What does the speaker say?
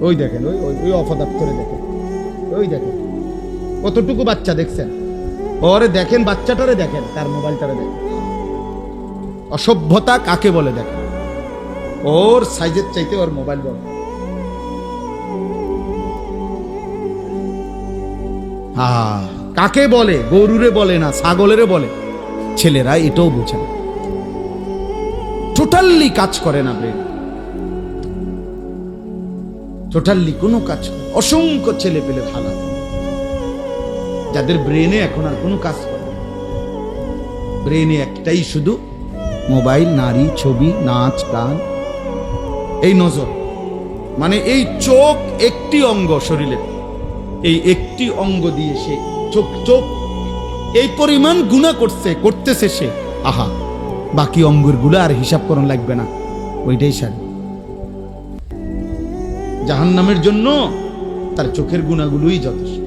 ওই দেখেন, ওই ওই ওই অপদার্থরে দেখেন, ওই দেখেন কতটুকু বাচ্চা দেখছেন। ওরে দেখেন, বাচ্চাটারে দেখেন, তার মোবাইলটারে দেখেন। অসভ্যতা কাকে বলে দেখেন। ওর সাইজের চাইতে ওর মোবাইল বড়। কাকে বলে? গরুরে বলে না, ছাগলেরে বলে। ছেলেরা এটাও বোঝে না, টোটালি কাজ করে না ব্রেন, টোটালি কোনো কাজ করে। অসংখ্য ছেলে পেলে ভালো যাদের ব্রেনে এখন আর কোনো কাজ করে না। ব্রেনে একটাই শুধু মোবাইল, নারী, ছবি, নাচ, গান। এই নজর মানে এই চোখ একটি অঙ্গ শরীরের, এই একটি অঙ্গ দিয়ে সে চোখ এই পরিমাণ গুনাহ করতেছে সে। আহা, বাকি অঙ্গের গুলো আর হিসাব করন লাগবে না, ওইটাই সারি। জাহান্নামের জন্য তার চোখের গুনাহগুলোই যথেষ্ট।